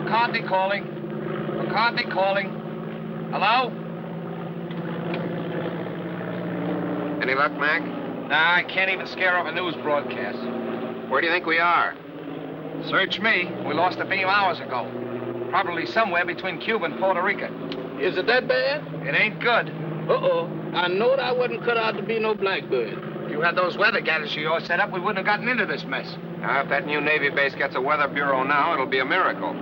McCarthy calling. McCarthy calling. Hello? Any luck, Mac? Nah, I can't even scare off a news broadcast. Where do you think we are? Search me. We lost a beam hours ago. Probably somewhere between Cuba and Puerto Rico. Is it that bad? It ain't good. Uh-oh. I knowed I wasn't cut out to be no blackbird. If you had those weather gadgets of yours set up, we wouldn't have gotten into this mess. Now, if that new Navy base gets a weather bureau now, it'll be a miracle.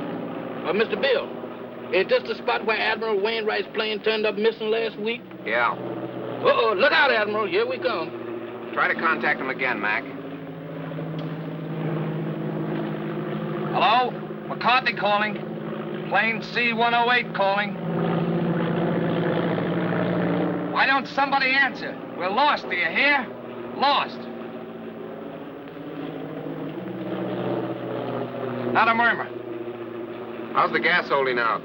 Mr. Bill, is this the spot where Admiral Wainwright's plane turned up missing last week? Yeah. Uh-oh. Look out, Admiral. Here we come. Try to contact him again, Mac. Hello? McCarthy calling. Plane C-108 calling. Why don't somebody answer? We're lost, do you hear? Lost. Not a murmur. How's the gas holding out?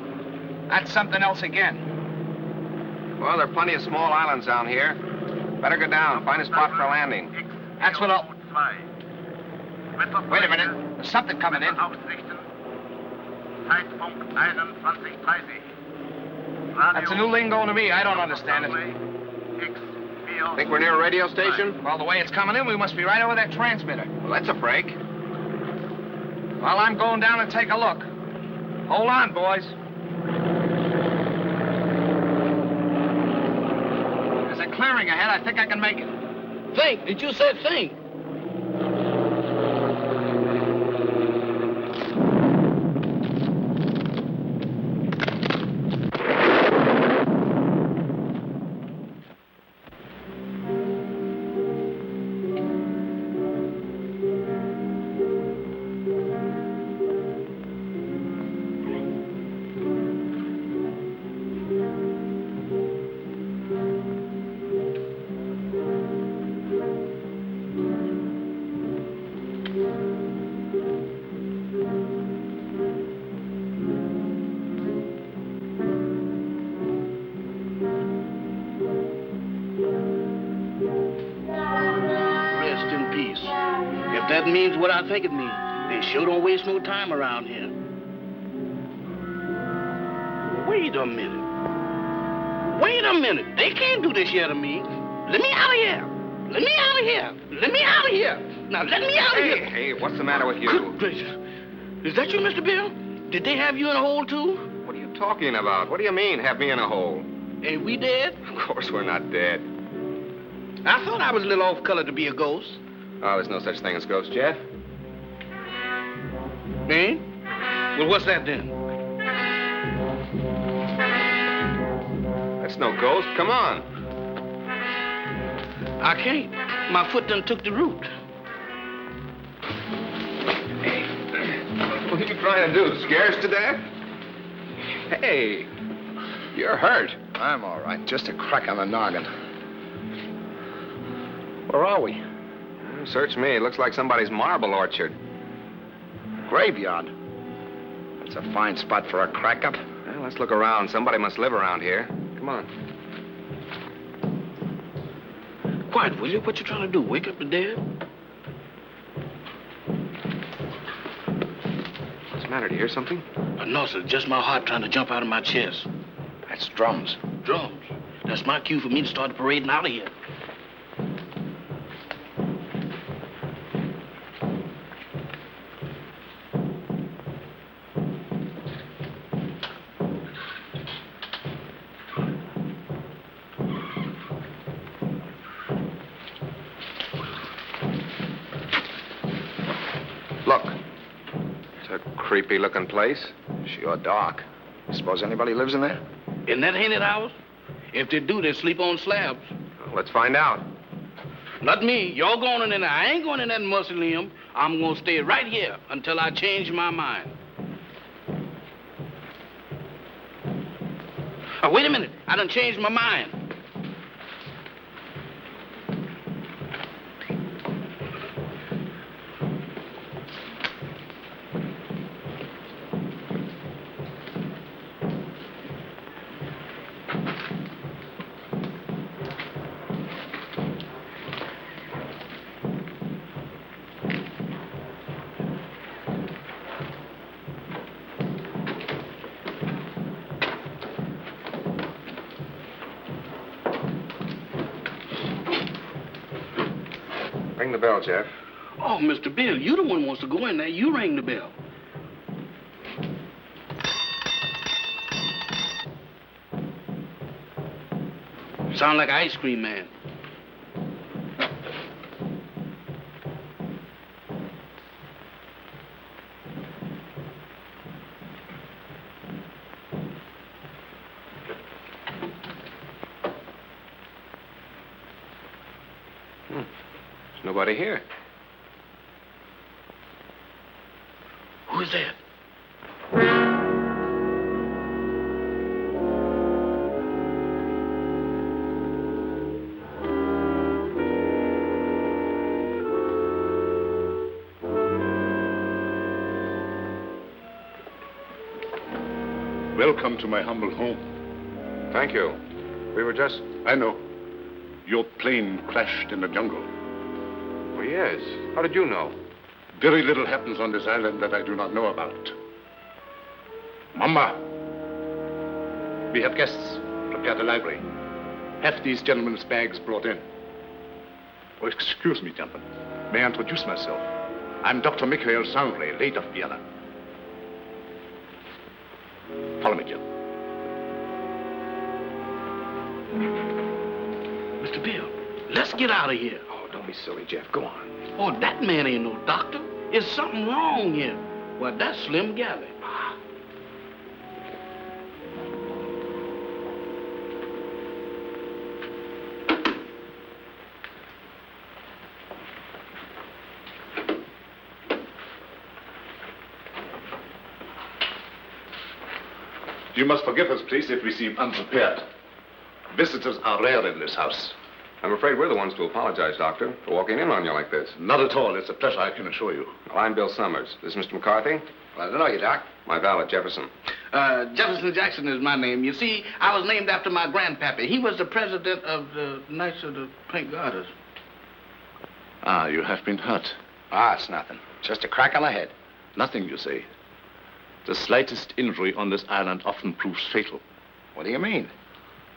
That's something else again. Well, there are plenty of small islands down here. Better go down, find a spot for a landing. That's what I'll... Wait a minute. There's something coming in. That's a new lingo to me. I don't understand it. Think we're near a radio station? Well, the way it's coming in, we must be right over that transmitter. Well, that's a break. Well, I'm going down and take a look. Hold on, boys. There's a clearing ahead. I think I can make it. Think. Did you say think? That means what I think it means. They sure don't waste no time around here. Wait a minute. Wait a minute. They can't do this here to me. Let me out of here. Let me out of here. Let me out of here. Now, let me out of here. Hey, what's the matter with you? Good gracious. Is that you, Mr. Bill? Did they have you in a hole, too? What are you talking about? What do you mean, have me in a hole? Ain't we dead? Of course we're not dead. I thought I was a little off-color to be a ghost. Oh, there's no such thing as ghosts, Jeff. Ain't? Well, what's that then? That's no ghost. Come on. I can't. My foot done took the root. Hey, what are you trying to do? Scare us to death? Hey, you're hurt. I'm all right. Just a crack on the noggin. Where are we? Search me. It looks like somebody's marble orchard. Graveyard. That's a fine spot for a crack-up. Well, let's look around. Somebody must live around here. Come on. Quiet, will you? What you trying to do? Wake up the dead? What's the matter? Do you hear something? No, sir. Just my heart trying to jump out of my chest. That's drums. Drums? That's my cue for me to start parading out of here. Look. It's a creepy-looking place. Sure dark. Suppose anybody lives in there? In that haunted house? If they do, they sleep on slabs. Well, let's find out. Not me. You're going in there. I ain't going in that mausoleum. I'm going to stay right here until I change my mind. Oh, wait a minute. I done changed my mind. Ring the bell, Jeff. Oh, Mr. Bill, you the one who wants to go in there. You ring the bell. Sound like an ice cream man. There's nobody here. Who's that? Welcome to my humble home. Thank you. We were just... I know. Your plane crashed in the jungle. Oh, yes. How did you know? Very little happens on this island that I do not know about. Mama, we have guests. Prepare the library. Have these gentlemen's bags brought in. Oh, excuse me, gentlemen. May I introduce myself? I'm Dr. Michael Sanre, late of Vienna. Follow me, Jim. Mr. Bill, let's get out of here. Oh, don't be silly, Jeff. Go on. Oh, that man ain't no doctor. Is something wrong here? Well, that's Slim Galley. You must forgive us, please, if we seem unprepared. Visitors are rare in this house. I'm afraid we're the ones to apologize, Doctor, for walking in on you like this. Not at all. It's a pleasure, I can assure you. Well, I'm Bill Summers. This is Mr. McCarthy. Glad to know you, Doc. My valet, Jefferson. Jefferson Jackson is my name. You see, I was named after my grandpappy. He was the president of the Knights of the Pink Garters. Ah, you have been hurt. Ah, it's nothing. Just a crack on the head. Nothing, you say. The slightest injury on this island often proves fatal. What do you mean?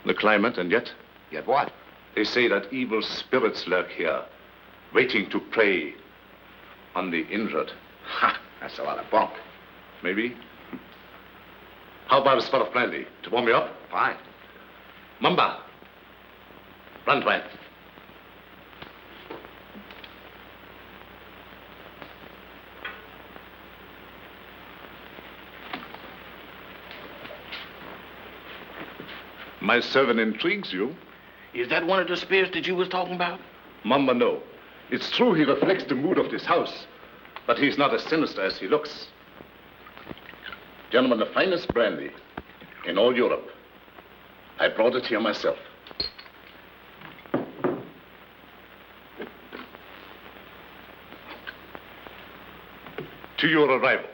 The climate, and yet, Yet what? they say that evil spirits lurk here, waiting to prey on the injured. Ha! That's a lot of bunk. Maybe. How about a spot of brandy to warm me up? Fine. Mamba, run, Dwayne. My servant intrigues you. Is that one of the spirits that you was talking about? Mamba, no. It's true he reflects the mood of this house, but he's not as sinister as he looks. Gentlemen, the finest brandy in all Europe. I brought it here myself. To your arrival.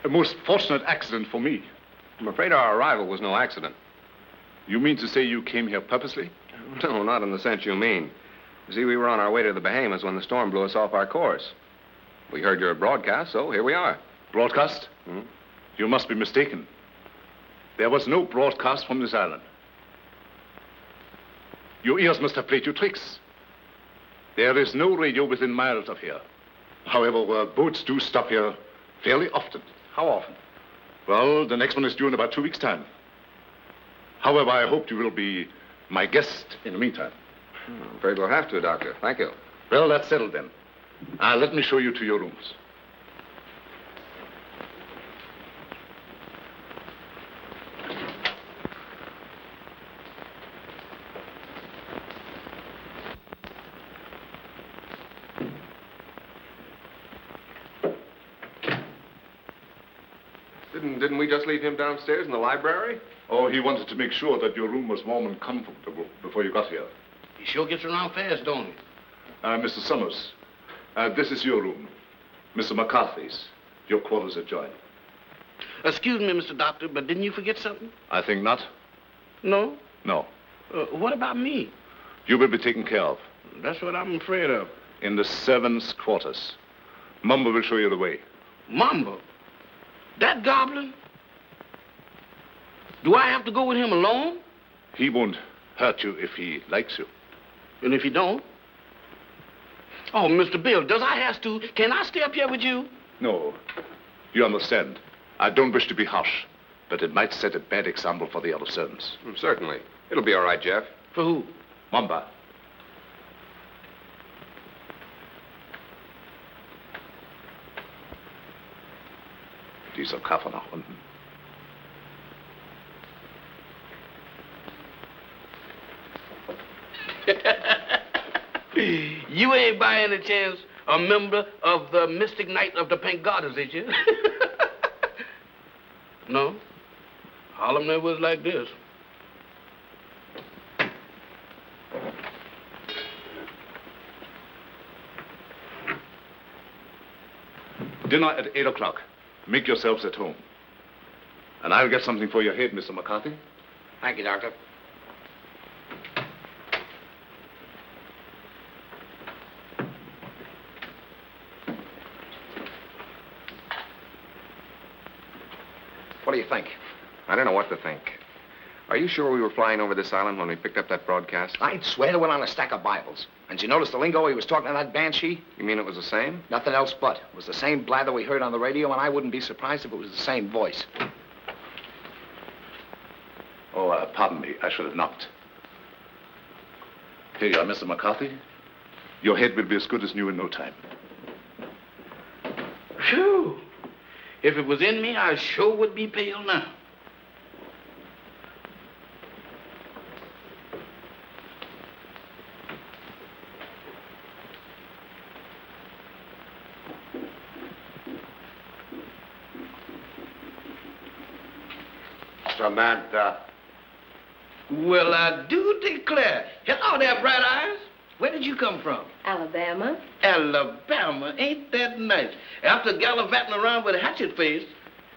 A most fortunate accident for me. I'm afraid our arrival was no accident. You mean to say you came here purposely? No, not in the sense you mean. You see, we were on our way to the Bahamas when the storm blew us off our course. We heard your broadcast, so here we are. Broadcast? Hmm? You must be mistaken. There was no broadcast from this island. Your ears must have played you tricks. There is no radio within miles of here. However, boats do stop here fairly often. How often? Well, the next one is due in about 2 weeks' time. However, I hope you will be my guest in the meantime. I'm afraid we'll have to, Doctor. Thank you. Well, that's settled then. Let me show you to your rooms. Didn't we just leave him downstairs in the library? Oh, he wanted to make sure that your room was warm and comfortable before you got here. He sure gets around fast, don't he? Mr. Summers, this is your room. Mr. McCarthy's. Your quarters adjoin. Excuse me, Mr. Doctor, but didn't you forget something? I think not. No? No. What about me? You will be taken care of. That's what I'm afraid of. In the servants' quarters. Mumba will show you the way. Mamba? That goblin? Do I have to go with him alone? He won't hurt you if he likes you. And if he don't? Oh, Mr. Bill, does I have to? Can I stay up here with you? No. You understand. I don't wish to be harsh, but it might set a bad example for the other servants. Certainly. It'll be all right, Jeff. For who? Mamba. Dieser Koffer nach unten. You ain't by any chance a member of the Mystic Knight of the Pink Garters, is you? No? Harlem never was like this. Dinner at 8 o'clock. Make yourselves at home. And I'll get something for your head, Mr. McCarthy. Thank you, Doctor. What do you think? I don't know what to think. Are you sure we were flying over this island when we picked up that broadcast? I'd swear to it on a stack of Bibles. And you notice the lingo he was talking to that banshee? You mean it was the same? Nothing else but. It was the same blather we heard on the radio, and I wouldn't be surprised if it was the same voice. Oh, pardon me. I should have knocked. Here you are, Mr. McCarthy. Your head will be as good as new in no time. Phew. If it was in me, I sure would be pale now. Samantha. Well, I do declare. Hello there, Bright Eyes. Where did you come from? Alabama. Alabama. Ain't that nice? After gallivanting around with Hatchet Face,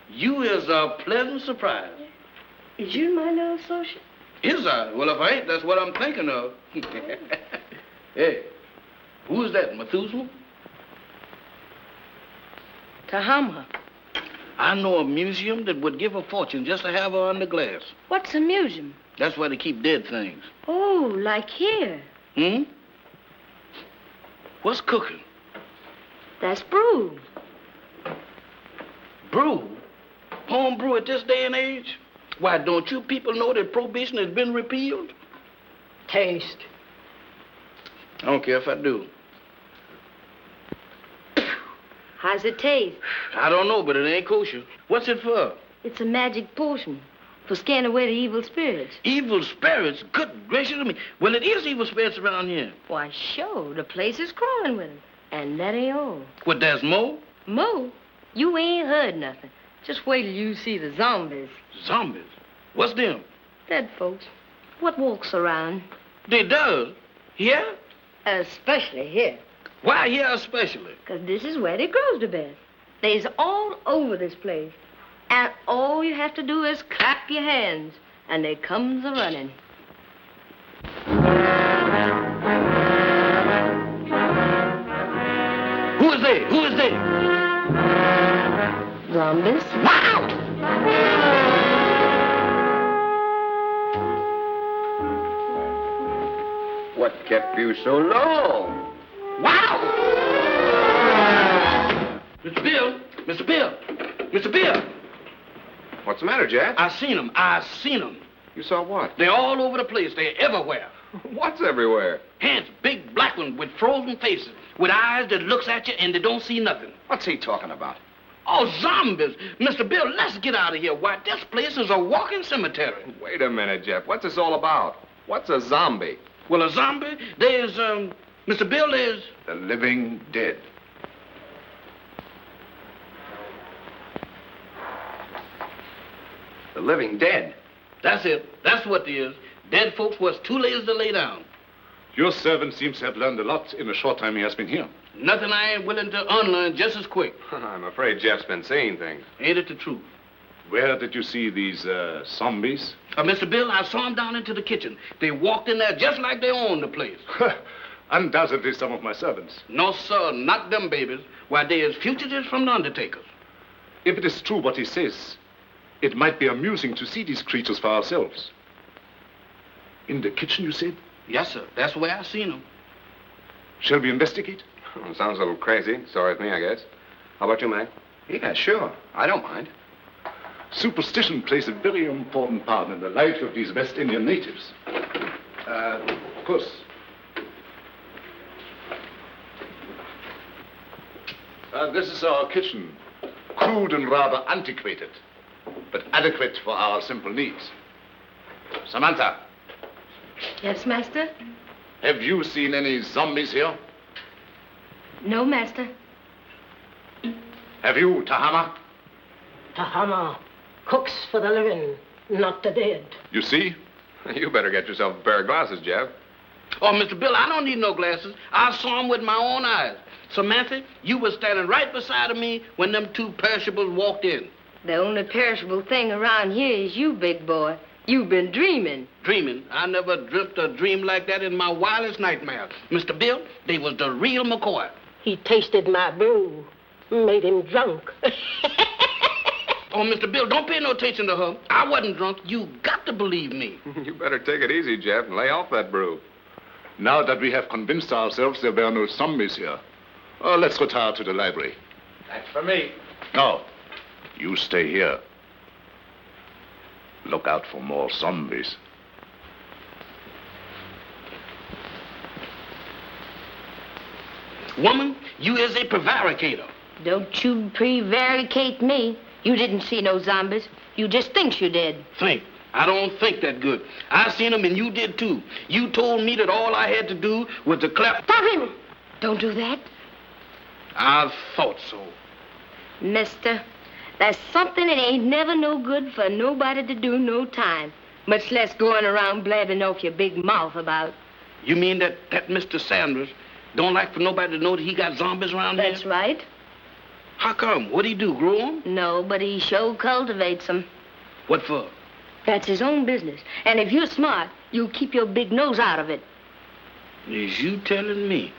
you is a pleasant surprise. Is you my little associate? Is I? Well, if I ain't, that's what I'm thinking of. Hey, who's that, Methuselah? Tahama. I know a museum that would give a fortune just to have her under glass. What's a museum? That's where they keep dead things. Oh, like here. Hmm? What's cooking? That's brew. Brew? Home brew at this day and age? Why, don't you people know that prohibition has been repealed? Taste. I don't care if I do. How's it taste? I don't know, but it ain't kosher. What's it for? It's a magic potion for scaring away the evil spirits. Evil spirits? Good gracious of me. Well, it is evil spirits around here. Why, sure, the place is crawling with them. And that ain't all. What, there's more? Mo, you ain't heard nothing. Just wait till you see the zombies. Zombies? What's them? Dead folks. What walks around. They does? Here? Especially here. Why here especially? 'Cause this is where they grows the best. They's all over this place. And all you have to do is clap your hands, and they comes a-running. Who is they? Who is they? Zombies? Wow! What kept you so long? Wow! Mr. Bill! Mr. Bill! Mr. Bill! What's the matter, Jeff? I seen them. I seen them. You saw what? They're all over the place. They're everywhere. What's everywhere? Hands, big black ones with frozen faces, with eyes that looks at you and they don't see nothing. What's he talking about? Oh, zombies! Mr. Bill, let's get out of here. Why, this place is a walking cemetery. Wait a minute, Jeff. What's this all about? What's a zombie? Well, a zombie, there's, Mr. Bill, there's... The living dead. The living dead. That's it. That's what it is. Dead folks was too lazy to lay down. Your servant seems to have learned a lot in the short time he has been here. Nothing I ain't willing to unlearn just as quick. I'm afraid Jeff's been seeing things. Ain't it the truth? Where did you see these zombies? Mr. Bill, I saw them down into the kitchen. They walked in there just like they owned the place. Undoubtedly some of my servants. No, sir, not them babies. Why, they is fugitives from the undertakers. If it is true what he says, it might be amusing to see these creatures for ourselves. In the kitchen, you said? Yes, sir. That's where I seen him. Shall we investigate? Sounds a little crazy. Sorry with me, I guess. How about you, Mac? Yeah, sure. I don't mind. Superstition plays a very important part in the life of these West Indian natives. Of course. This is our kitchen. Crude and rather antiquated, but adequate for our simple needs. Samantha, Yes, master? have you seen any zombies here? No, master. Have you, Tahama? Tahama cooks for the living, not the dead. You see? You better get yourself a pair of glasses, Jeff. Oh, Mr. Bill, I don't need no glasses. I saw him with my own eyes. Samantha, you was standing right beside of me when them two perishables walked in. The only perishable thing around here is you, big boy. You've been dreaming. Dreaming? I never dreamt a dream like that in my wildest nightmares. Mr. Bill, they was the real McCoy. He tasted my brew, made him drunk. Oh, Mr. Bill, don't pay no attention to her. I wasn't drunk. You got to believe me. You better take it easy, Jeff, and lay off that brew. Now that we have convinced ourselves there were no zombies here, let's retire to the library. That's for me. No, you stay here. Look out for more zombies. Woman, you is a prevaricator. Don't you prevaricate me. You didn't see no zombies. You just think you did. Think. I don't think that good. I seen them and you did too. You told me that all I had to do was to clap. Stop him! Don't do that. I thought so. Mister, there's something that ain't never no good for nobody to do no time. Much less going around blabbing off your big mouth about. You mean that Mr. Sanders don't like for nobody to know that he got zombies around That's here? right. How come? What'd he do, grow 'em? No, but he sure cultivates them. What for? That's his own business. And if you're smart, you'll keep your big nose out of it. Is you telling me?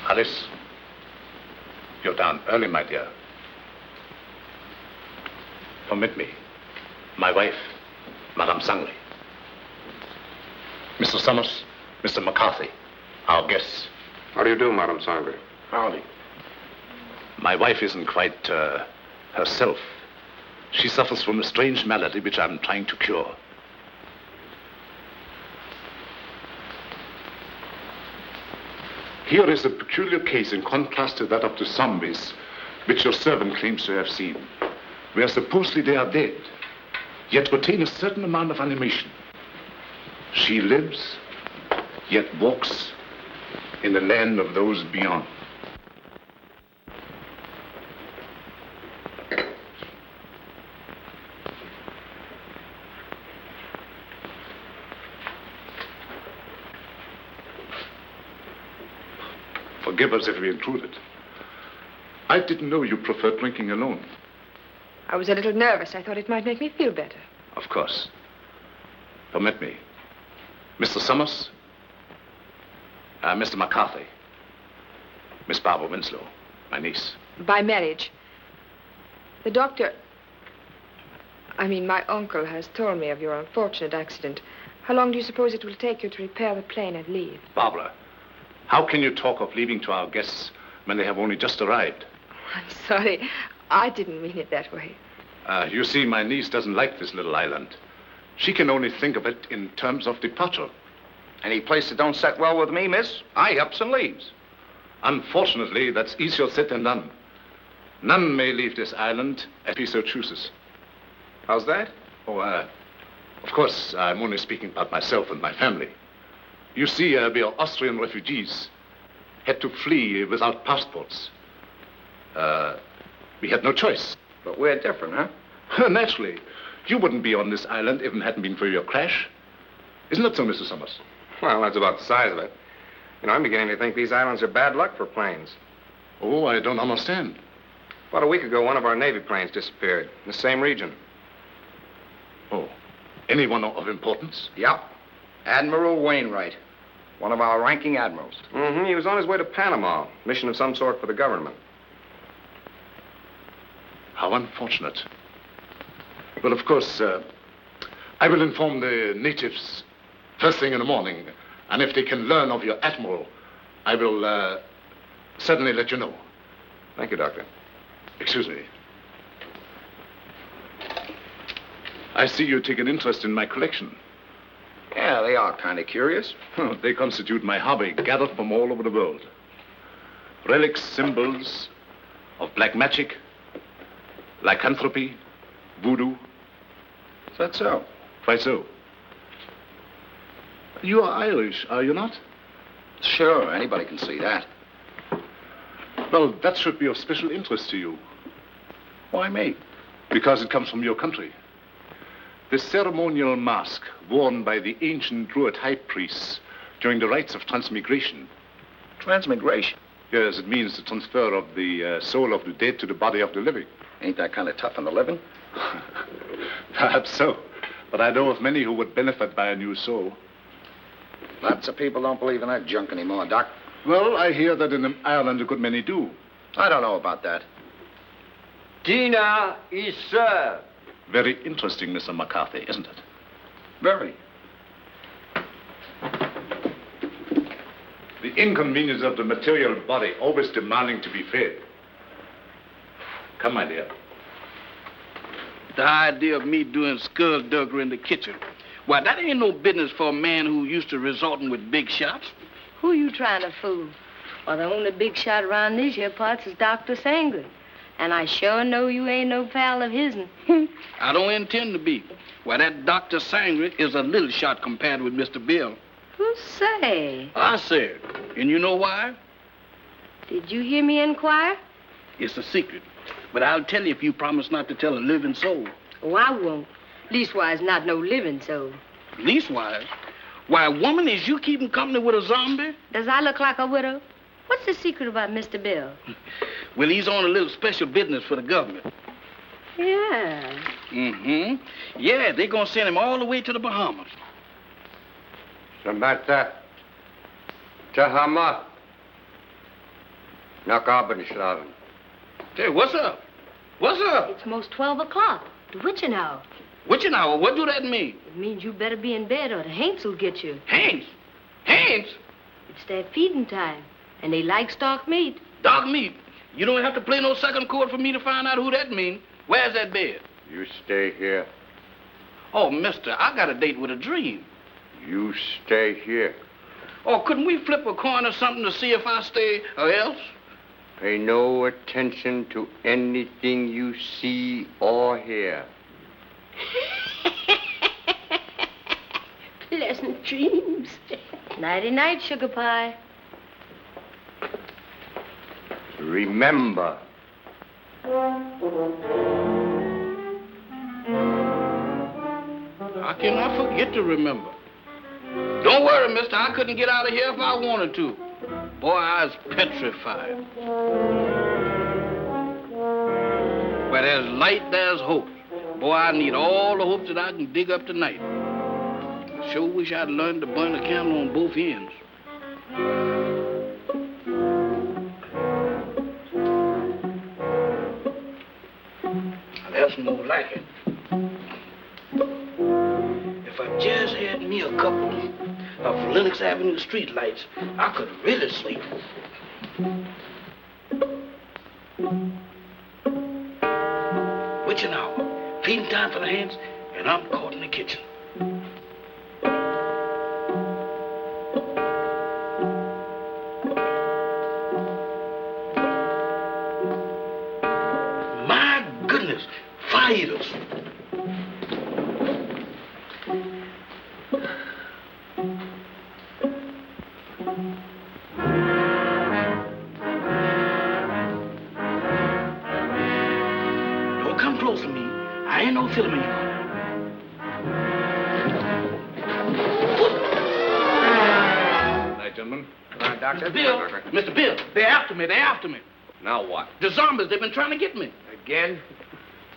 Alice, you're down early, my dear. Permit me. My wife, Madame Sangley. Mr. Summers, Mr. McCarthy, our guests. How do you do, Madame Sangley? Howdy. My wife isn't quite herself. She suffers from a strange malady which I'm trying to cure. Here is a peculiar case in contrast to that of the zombies, which your servant claims to have seen, where supposedly they are dead, yet retain a certain amount of animation. She lives, yet walks in the land of those beyond. Forgive us if we intruded. I didn't know you preferred drinking alone. I was a little nervous. I thought it might make me feel better. Of course. Permit me. Mr. Summers, Mr. McCarthy, Miss Barbara Winslow, my niece. By marriage. The doctor... my uncle has told me of your unfortunate accident. How long do you suppose it will take you to repair the plane and leave? Barbara, how can you talk of leaving to our guests when they have only just arrived? I'm sorry. I didn't mean it that way. You see, my niece doesn't like this little island. She can only think of it in terms of departure. Any place that don't set well with me, miss, I ups and leaves. Unfortunately, that's easier said than done. None may leave this island if he so chooses. How's that? Oh, of course, I'm only speaking about myself and my family. You see, we are Austrian refugees, had to flee without passports. We had no choice. But we're different, huh? Naturally. You wouldn't be on this island if it hadn't been for your crash. Isn't that so, Mr. Summers? Well, that's about the size of it. I'm beginning to think these islands are bad luck for planes. Oh, I don't understand. About a week ago, one of our Navy planes disappeared in the same region. Oh, anyone of importance? Yep. Admiral Wainwright. One of our ranking admirals. Mm-hmm. He was on his way to Panama. Mission of some sort for the government. How unfortunate. Well, of course, I will inform the natives first thing in the morning. And if they can learn of your admiral, I will certainly let you know. Thank you, Doctor. Excuse me. I see you take an interest in my collection. Yeah, they are kind of curious. They constitute my hobby, gathered from all over the world. Relics, symbols of black magic, lycanthropy, voodoo. Is that so? Why so? You are Irish, are you not? Sure, anybody can see that. Well, that should be of special interest to you. Why me? Because it comes from your country. The ceremonial mask worn by the ancient Druid high priests during the rites of transmigration. Transmigration? Yes, it means the transfer of the soul of the dead to the body of the living. Ain't that kind of tough on the living? Perhaps so. But I know of many who would benefit by a new soul. Lots of people don't believe in that junk anymore, Doc. Well, I hear that in Ireland a good many do. I don't know about that. Dinner is served. Very interesting, Mr. McCarthy, isn't it? Very. The inconvenience of the material body always demanding to be fed. Come, my dear. The idea of me doing skullduggery in the kitchen. Why, that ain't no business for a man who used to resorting with big shots. Who you trying to fool? Well, the only big shot around these here parts is Dr. Sangley. And I sure know you ain't no pal of his'n. I don't intend to be. Why, that Dr. Sangley is a little shot compared with Mr. Bill. Who say? I said. And you know why? Did you hear me inquire? It's a secret. But I'll tell you if you promise not to tell a living soul. Oh, I won't. Leastwise, not no living soul. Leastwise? Why, woman, is you keeping company with a zombie? Does I look like a widow? What's the secret about Mr. Bill? Well, he's on a little special business for the government. Yeah. Mm-hmm. Yeah, they're gonna send him all the way to the Bahamas. Samantha. Tahama. Nakabanishlavin. Hey, what's up? What's up? It's most 12 o'clock. The witching hour. Witching hour? What do that mean? It means you better be in bed or the Haints will get you. Haints? Haints? It's their feeding time, and they like stock meat. Dog meat? You don't have to play no second chord for me to find out who that means. Where's that bed? You stay here. Oh, mister, I got a date with a dream. You stay here. Oh, couldn't we flip a coin or something to see if I stay or else? Pay no attention to anything you see or hear. Pleasant dreams. Nighty-night, sugar pie. Remember. How can I forget to remember? Don't worry, mister. I couldn't get out of here if I wanted to. Boy, I was petrified. Where there's light, there's hope. Boy, I need all the hope that I can dig up tonight. I sure wish I'd learned to burn a candle on both ends. That's more like it. If I just had me a couple of Lenox Avenue streetlights, I could really sleep. Witching hour, feeding time for the hands, and I'm caught in the kitchen. My goodness, fire eaters. Don't come close to me. I ain't no filming you. Night, gentlemen. Come on, Doctor. Bill, Mr. Bill, they're after me. Now what? The zombies, they've been trying to get me. Again?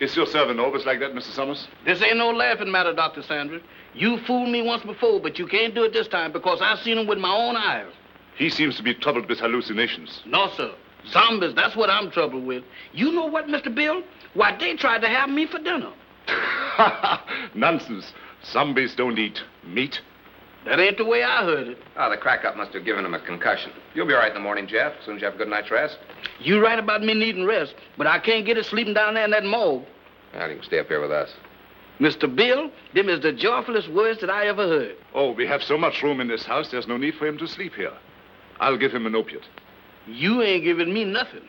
Is your servant always like that, Mr. Summers? This ain't no laughing matter, Dr. Sanders. You fooled me once before, but you can't do it this time because I seen him with my own eyes. He seems to be troubled with hallucinations. No, sir. Zombies, that's what I'm troubled with. You know what, Mr. Bill? Why, they tried to have me for dinner. Nonsense. Zombies don't eat meat. That ain't the way I heard it. Oh, the crack-up must have given him a concussion. You'll be all right in the morning, Jeff, as soon as you have a good night's rest. You right about me needing rest, but I can't get it sleeping down there in that morgue. Well, you can stay up here with us. Mr. Bill, them is the joyfulest words that I ever heard. Oh, we have so much room in this house, there's no need for him to sleep here. I'll give him an opiate. You ain't giving me nothing.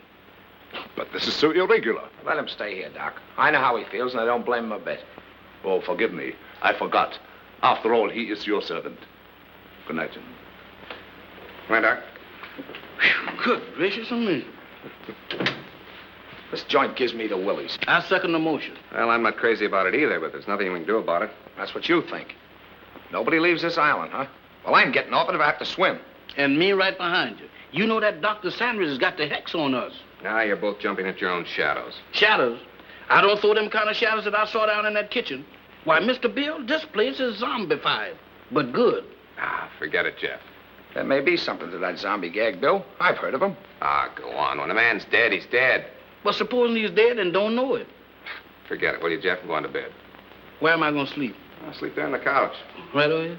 But this is so irregular. Let him stay here, Doc. I know how he feels, and I don't blame him a bit. Oh, forgive me. I forgot. After all, he is your servant. Good night, gentlemen. Come on, Doc. Good gracious of me. This joint gives me the willies. I second the motion. Well, I'm not crazy about it either, but there's nothing we can do about it. That's what you think. Nobody leaves this island, huh? Well, I'm getting off it if I have to swim. And me right behind you. You know that Dr. Sanders has got the hex on us. Now you're both jumping at your own shadows. Shadows? I don't throw them kind of shadows that I saw down in that kitchen. Why, Mr. Bill, this place is zombified, but good. Ah, forget it, Jeff. There may be something to that zombie gag, Bill. I've heard of them. Ah, go on. When a man's dead, he's dead. But supposing he's dead and don't know it. Forget it, will you, Jeff? Go on to bed. Where am I going to sleep? I'll sleep there on the couch. Right over here?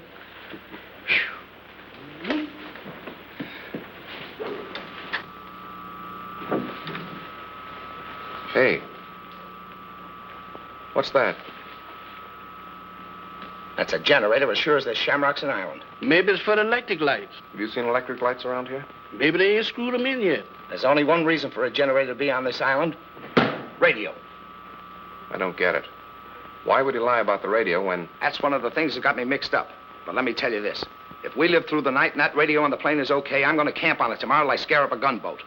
Hey. What's that? That's a generator as sure as there's shamrocks in Ireland. Maybe it's for the electric lights. Have you seen electric lights around here? Maybe they ain't screwed them in yet. There's only one reason for a generator to be on this island. Radio. I don't get it. Why would he lie about the radio when... That's one of the things that got me mixed up. But let me tell you this. If we live through the night and that radio on the plane is okay, I'm going to camp on it tomorrow till I scare up a gunboat.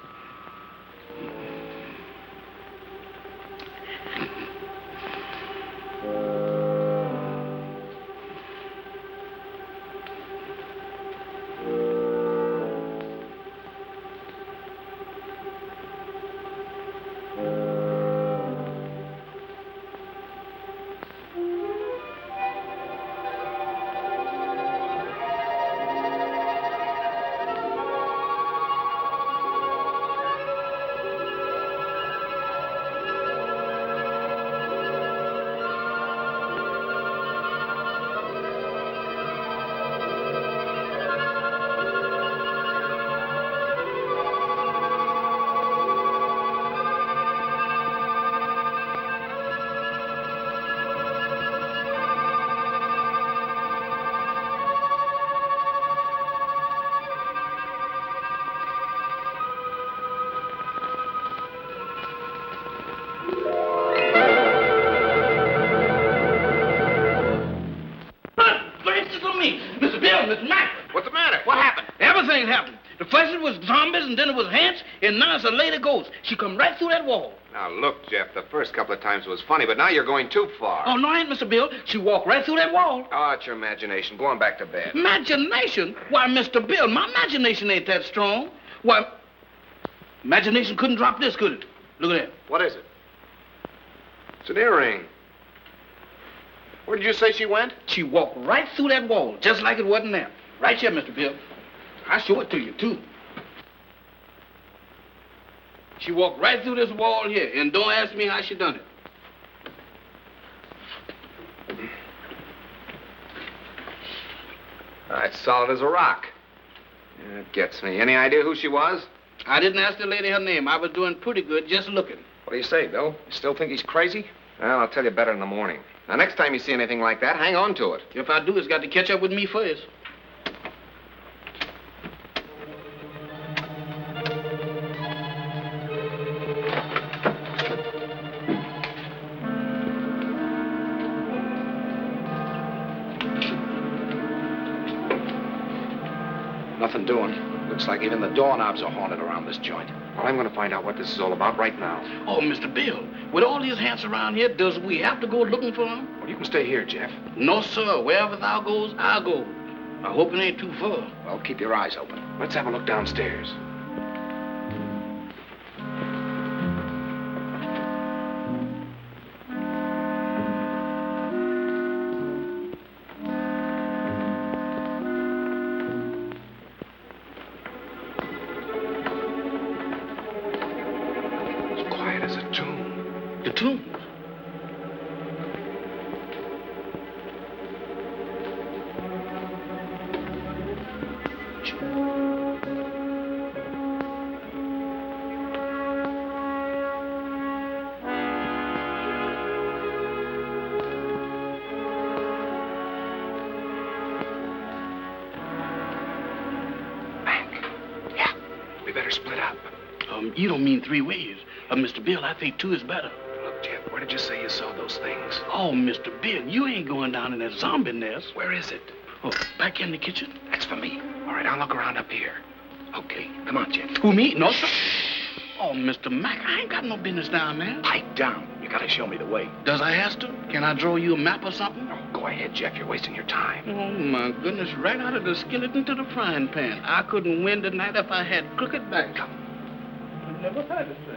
Everything happened. The first it was zombies, and then it was ants, and now it's a lady ghost. She come right through that wall. Now, look, Jeff, the first couple of times it was funny, but now you're going too far. Oh, no, I ain't, Mr. Bill. She walked right through that wall. Oh, it's your imagination. Go on back to bed. Imagination? Why, Mr. Bill, my imagination ain't that strong. Why, imagination couldn't drop this, could it? Look at that. What is it? It's an earring. Where did you say she went? She walked right through that wall, just like it wasn't there. Right here, Mr. Bill. I'll show it to you, too. She walked right through this wall here, and don't ask me how she done it. It's solid as a rock. Yeah, it gets me. Any idea who she was? I didn't ask the lady her name. I was doing pretty good just looking. What do you say, Bill? You still think he's crazy? Well, I'll tell you better in the morning. Now, next time you see anything like that, hang on to it. If I do, it's got to catch up with me first. Nothing doing. Looks like even the doorknobs are haunted around this joint. Well, I'm going to find out what this is all about right now. Oh, Mr. Bill, with all these ants around here, does we have to go looking for them? Well, you can stay here, Jeff. No, sir. Wherever thou goes, I'll go. I hope it ain't too far. Well, keep your eyes open. Let's have a look downstairs. Cartoons. We better split up. You don't mean 3 ways. Mr. Bill, I think 2 is better. Look, Jeff, where did you say you saw those things? Oh, Mr. Bill, you ain't going down in that zombie nest. Where is it? Oh, back in the kitchen? That's for me. All right, I'll look around up here. Okay, come on, Jeff. Who, me? No, sir. Oh, Mr. Mac, I ain't got no business down there. Pipe down. You gotta show me the way. Does I have to? Can I draw you a map or something? Oh, go ahead, Jeff. You're wasting your time. Oh, my goodness, right out of the skillet into the frying pan. I couldn't win tonight if I had crooked back. Come. I never had it, sir.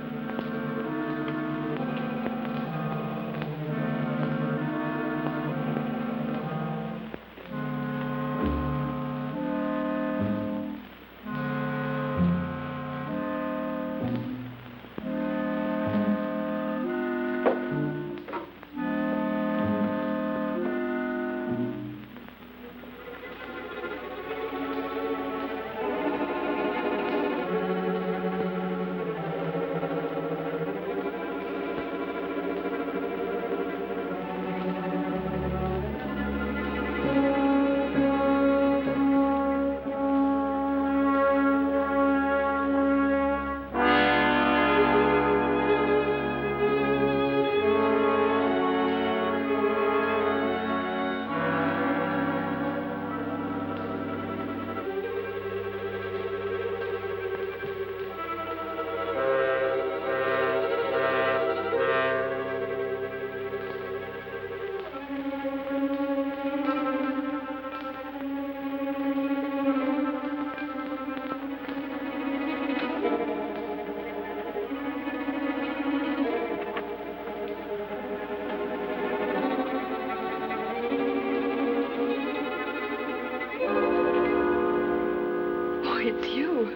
It's you.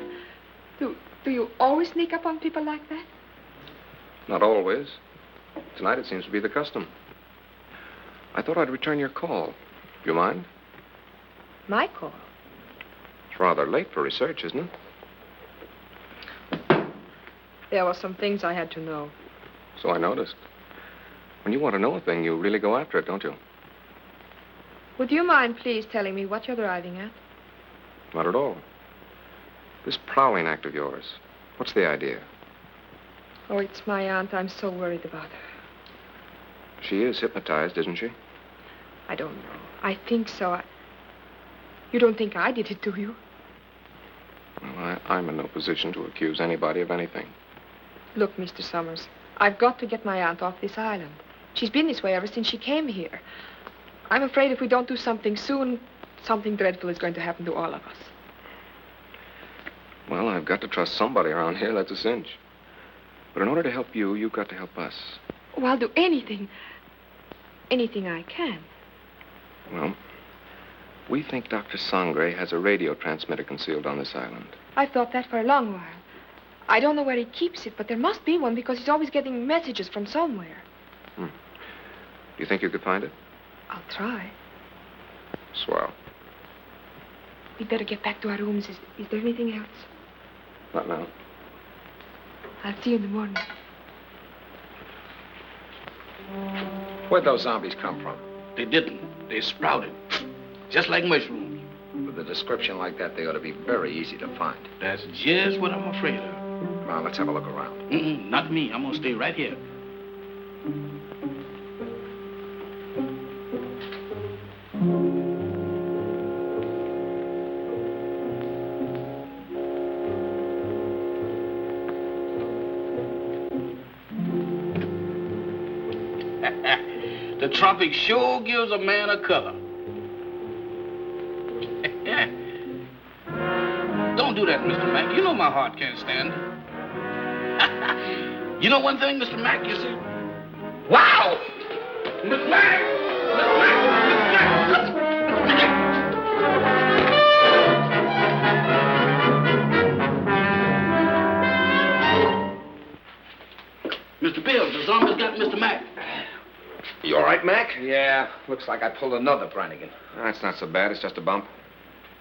Do you always sneak up on people like that? Not always. Tonight it seems to be the custom. I thought I'd return your call. You mind? My call? It's rather late for research, isn't it? There were some things I had to know. So I noticed. When you want to know a thing, you really go after it, don't you? Would you mind please telling me what you're driving at? Not at all. This prowling act of yours, what's the idea? Oh, it's my aunt. I'm so worried about her. She is hypnotized, isn't she? I don't know. I think so. You don't think I did it, do you? Well, I'm in no position to accuse anybody of anything. Look, Mr. Summers, I've got to get my aunt off this island. She's been this way ever since she came here. I'm afraid if we don't do something soon, something dreadful is going to happen to all of us. Well, I've got to trust somebody around here, that's a cinch. But in order to help you, you've got to help us. Oh, I'll do anything. Anything I can. Well, we think Dr. Sangre has a radio transmitter concealed on this island. I've thought that for a long while. I don't know where he keeps it, but there must be one because he's always getting messages from somewhere. Do you think you could find it? I'll try. Swell. We'd better get back to our rooms. Is there anything else? Not now. I'll see you in the morning. Where'd those zombies come from? They didn't. They sprouted. Just like mushrooms. With a description like that, they ought to be very easy to find. That's just what I'm afraid of. Come on, let's have a look around. Not me. I'm gonna stay right here. The tropic sure gives a man a color. Don't do that, Mr. Mack. You know my heart can't stand it. You know one thing, Mr. Mack, you see? Wow! Mr. Mack! Mr. Mack! Mr. Bill, the zombie Summers got Mr. Mack? You all right, Mac? Yeah, looks like I pulled another Brannigan. That's not so bad. It's just a bump.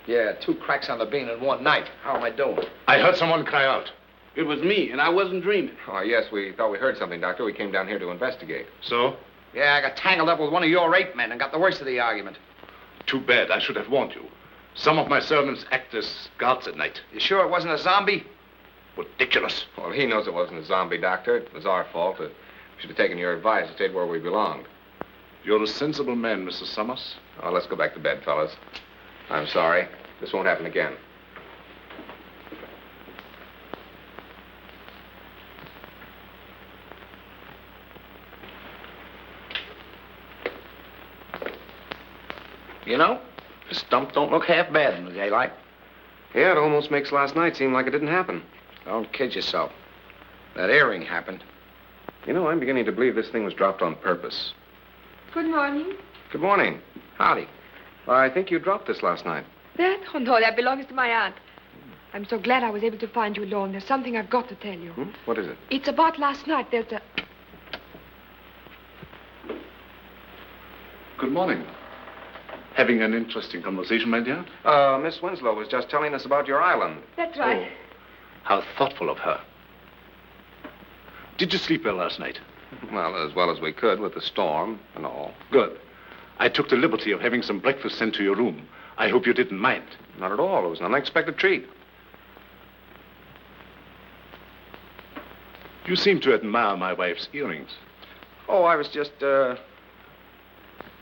Yeah, 2 cracks on the bean in one night. How am I doing? I heard someone cry out. It was me, and I wasn't dreaming. Oh, yes, we thought we heard something, Doctor. We came down here to investigate. So? Yeah, I got tangled up with one of your 8 men and got the worst of the argument. Too bad. I should have warned you. Some of my servants act as guards at night. You sure it wasn't a zombie? Ridiculous. Well, he knows it wasn't a zombie, Doctor. It was our fault. We should have taken your advice and stayed where we belonged. You're a sensible man, Mr. Summers. Oh, let's go back to bed, fellas. I'm sorry. This won't happen again. You know, this stump don't look half bad in the daylight. Yeah, it almost makes last night seem like it didn't happen. Don't kid yourself. That earring happened. You know, I'm beginning to believe this thing was dropped on purpose. Good morning. Good morning. Howdy. I think you dropped this last night. That? Oh, no, that belongs to my aunt. I'm so glad I was able to find you alone. There's something I've got to tell you. What is it? It's about last night. There's a... Good morning. Having an interesting conversation, my dear? Miss Winslow was just telling us about your island. That's right. How thoughtful of her. Did you sleep well last night? Well as we could with the storm and all. Good. I took the liberty of having some breakfast sent to your room. I hope you didn't mind. Not at all. It was an unexpected treat. You seem to admire my wife's earrings. Oh, I was just,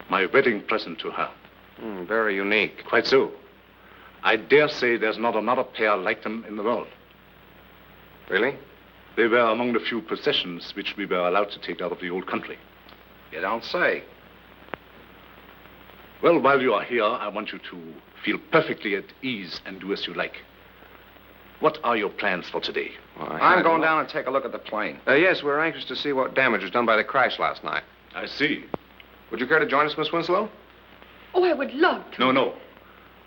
My wedding present to her. Very unique. Quite so. I dare say there's not another pair like them in the world. Really? They were among the few possessions which we were allowed to take out of the old country. You don't say. Well, while you are here, I want you to feel perfectly at ease and do as you like. What are your plans for today? I'm going down and take a look at the plane. Yes, we're anxious to see what damage was done by the crash last night. I see. Would you care to join us, Miss Winslow? Oh, I would love to. No.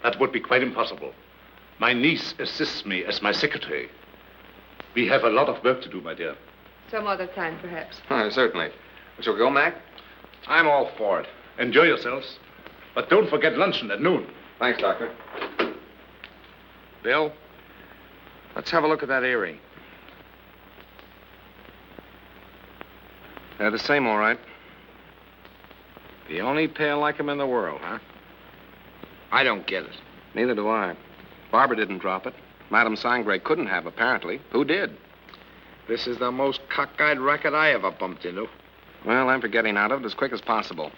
That would be quite impossible. My niece assists me as my secretary. We have a lot of work to do, my dear. Some other time, perhaps. Certainly. Shall we go, Mac? I'm all for it. Enjoy yourselves. But don't forget luncheon at noon. Thanks, Doctor. Bill, let's have a look at that earring. The same, all right. The only pair like him in the world, huh? I don't get it. Neither do I. Barbara didn't drop it. Madame Sangre couldn't have, apparently. Who did? This is the most cockeyed racket I ever bumped into. Well, I'm for getting out of it as quick as possible.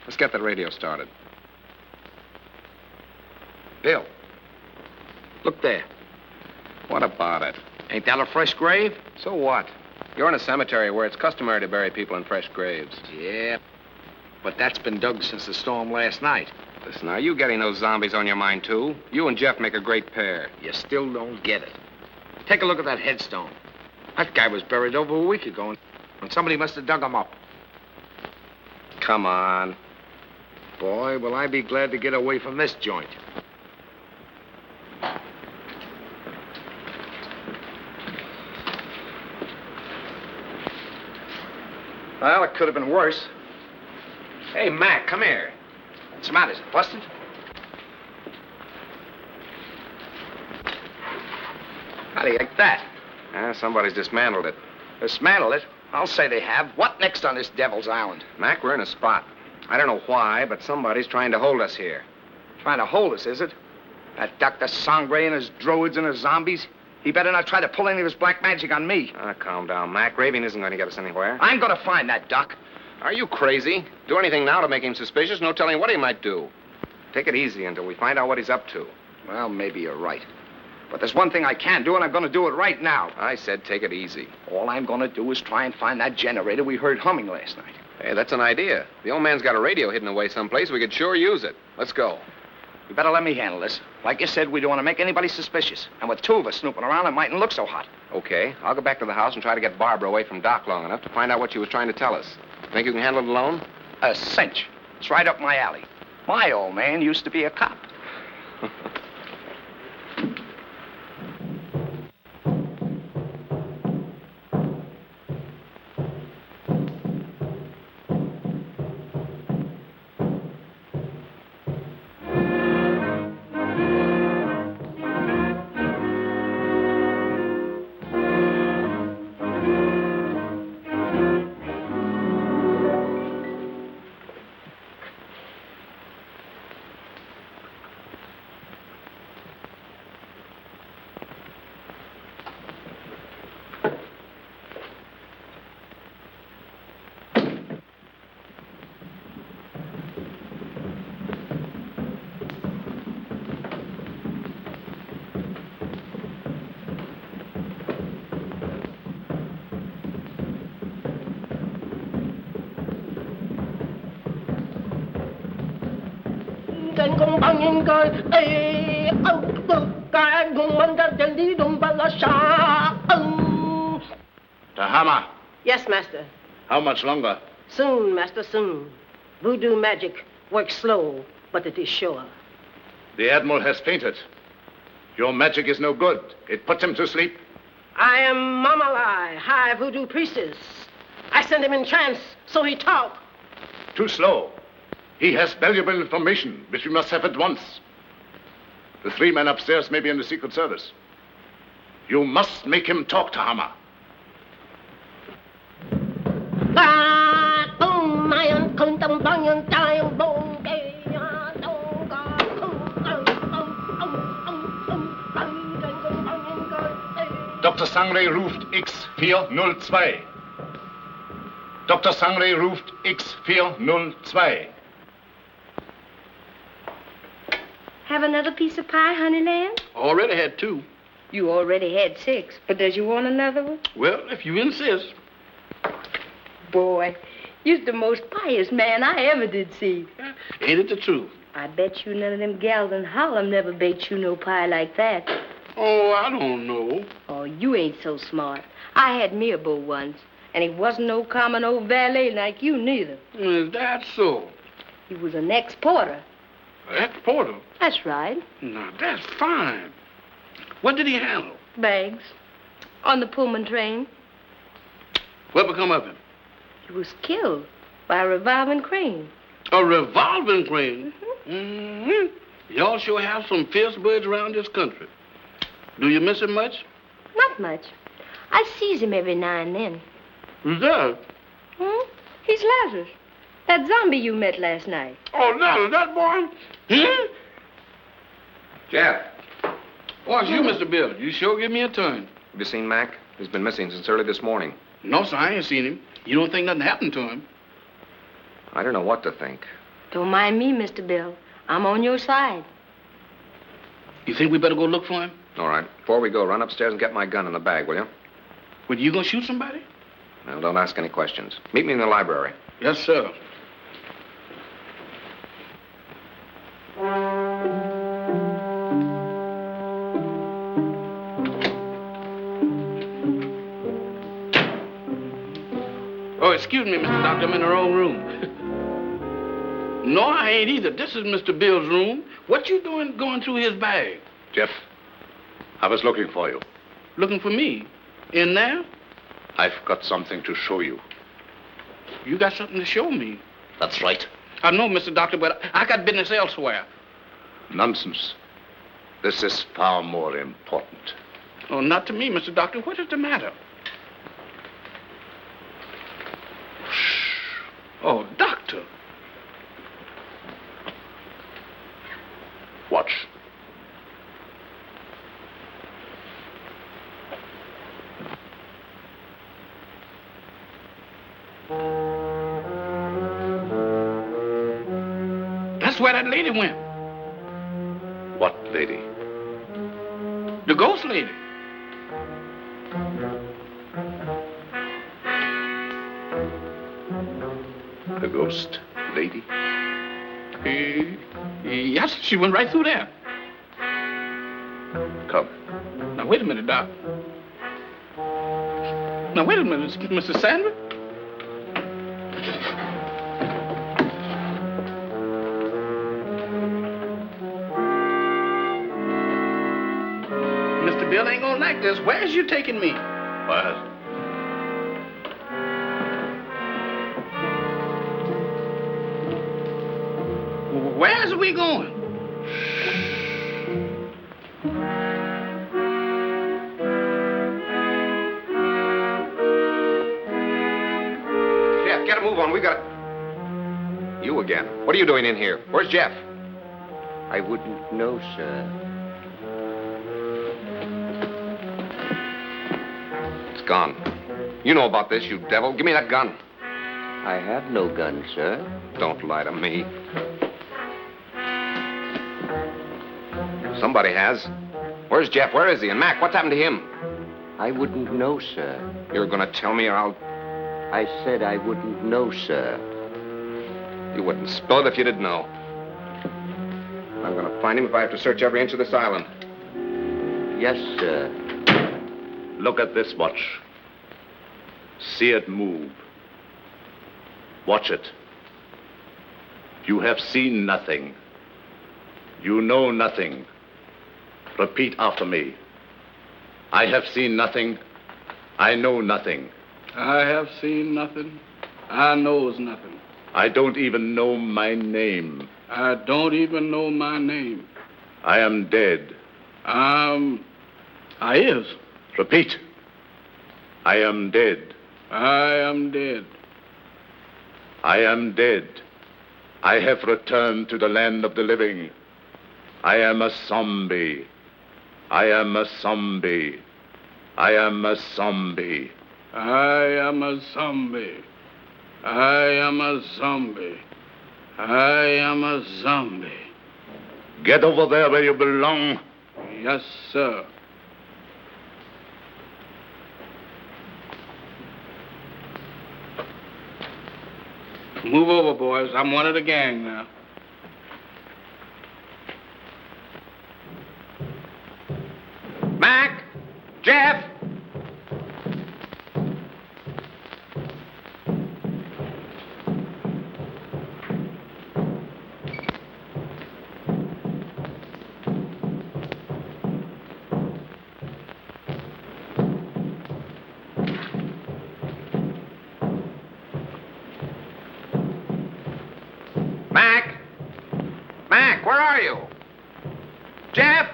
Let's get the radio started. Bill, look there. What about it? Ain't that a fresh grave? So what? You're in a cemetery where it's customary to bury people in fresh graves. Yeah, but that's been dug since the storm last night. Listen, are you getting those zombies on your mind, too? You and Jeff make a great pair. You still don't get it. Take a look at that headstone. That guy was buried over a week ago, and somebody must have dug him up. Come on. Boy, will I be glad to get away from this joint. Well, it could have been worse. Hey, Mac, come here. What's the matter? Is it busted? How do you like that? Somebody's dismantled it. Dismantle it? I'll say they have. What next on this devil's island? Mac, we're in a spot. I don't know why, but somebody's trying to hold us here. Trying to hold us, is it? That Dr. Sangre and his droids and his zombies? He better not try to pull any of his black magic on me. Calm down, Mac. Raving isn't going to get us anywhere. I'm going to find that Doc. Are you crazy? Do anything now to make him suspicious? No telling what he might do. Take it easy until we find out what he's up to. Well, maybe you're right. But there's one thing I can do, and I'm going to do it right now. I said take it easy. All I'm going to do is try and find that generator we heard humming last night. Hey, that's an idea. The old man's got a radio hidden away someplace. We could sure use it. Let's go. You better let me handle this. Like you said, we don't want to make anybody suspicious. And with 2 of us snooping around, it mightn't look so hot. Okay. I'll go back to the house and try to get Barbara away from Doc long enough to find out what she was trying to tell us. Think you can handle it alone? A cinch. It's right up my alley. My old man used to be a cop. Tahama, Yes, master. how much longer? Soon, master, soon. Voodoo magic works slow, but it is sure. The Admiral has fainted. Your magic is no good. It puts him to sleep. I am Mamalai, high voodoo priestess. I sent him in trance, so he talk. Too slow. He has valuable information, which we must have at once. The 3 men upstairs may be in the Secret Service. You must make him talk, Tahama. Dr. Sangre ruft X402. Dr. Sangre ruft X402. Have another piece of pie, honey lamb? Already had 2. You already had 6, but does you want another one? Well, if you insist. Boy, you're the most pious man I ever did see. Ain't it the truth? I bet you none of them gals in Harlem never baked you no pie like that. Oh, I don't know. Oh, you ain't so smart. I had me a beau once, and he wasn't no common old valet like you neither. Is that so? He was an ex-porter. Ex-porter? That's right. Now, that's fine. What did he handle? Bags. On the Pullman train. What become of him? He was killed by a revolving crane. A revolving crane? Mm-hmm. Y'all sure have some fierce birds around this country. Do you miss him much? Not much. I sees him every now and then. Who's that? He's Lazarus. That zombie you met last night. Oh, Lazarus, that boy? Jeff, Oh, it's you, Mr. Bill. You sure give me a turn. have you seen Mac? He's been missing since early this morning. No, sir, I ain't seen him. You don't think nothing happened to him? I don't know what to think. Don't mind me, Mr. Bill. I'm on your side. You think we better go look for him? All right. Before we go, run upstairs and get my gun in the bag, will you? Well, you gonna shoot somebody? Well, don't ask any questions. Meet me in the library. Yes, sir. Oh, excuse me, Mr. Doctor, I'm in the wrong room. No, I ain't either. This is Mr. Bill's room. What you doing going through his bag? Jeff, I was looking for you. Looking for me? In there? I've got something to show you. You got something to show me. That's right. I know, Mr. Doctor, but I got business elsewhere. Nonsense. This is far more important. Oh, not to me, Mr. Doctor. What is the matter? Oh, Doctor. Watch. That's where that lady went. What lady? The ghost lady. The ghost lady? Yes, she went right through there. Come. Now, wait a minute, Doc. Now, wait a minute, Mr. Sandra. Mr. Bill ain't gonna like this. Where's you taking me? What? Where's we going? Jeff, get a move on. We got... You again. What are you doing in here? Where's Jeff? I wouldn't know, sir. It's gone. You know about this, you devil. Give me that gun. I have no gun, sir. Don't lie to me. Somebody has. Where's Jeff? Where is he? And Mac, what's happened to him? I wouldn't know, sir. You're gonna tell me or I'll... I said I wouldn't know, sir. You wouldn't spill it if you didn't know. I'm going to find him if I have to search every inch of this island. Yes, sir. Look at this watch. See it move. Watch it. You have seen nothing. You know nothing. Repeat after me. I have seen nothing. I know nothing. I have seen nothing. I knows nothing. I don't even know my name. I don't even know my name. I am dead. I is. Repeat. I am dead. I am dead. I am dead. I have returned to the land of the living. I am a zombie. I am a zombie. I am a zombie. I am a zombie. I am a zombie. I am a zombie. Get over there where you belong. Yes, sir. Move over, boys. I'm one of the gang now. Mac! Jeff! Mac! Mac, where are you? Jeff!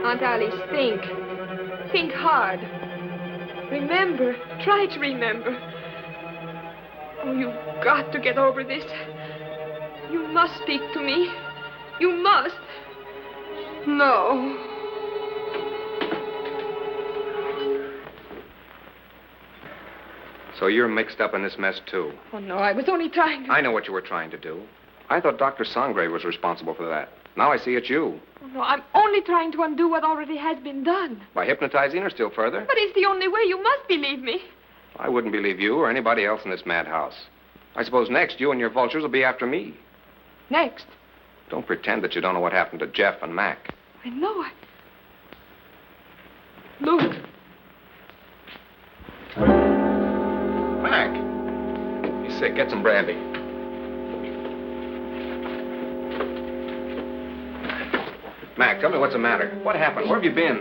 Aunt Alice, think. Think hard. Remember. Try to remember. Oh, you've got to get over this. You must speak to me. You must. No. So you're mixed up in this mess, too. Oh, no, I was only trying to... I know what you were trying to do. I thought Dr. Sangre was responsible for that. Now I see it's you. Oh, no, I'm only trying to undo what already has been done. By hypnotizing her still further? But it's the only way. You must believe me. I wouldn't believe you or anybody else in this madhouse. I suppose next you and your vultures will be after me. Next. Don't pretend that you don't know what happened to Jeff and Mac. I know it. Look. Mac! He's sick. Get some brandy. Mac, tell me what's the matter. What happened? Where have you been?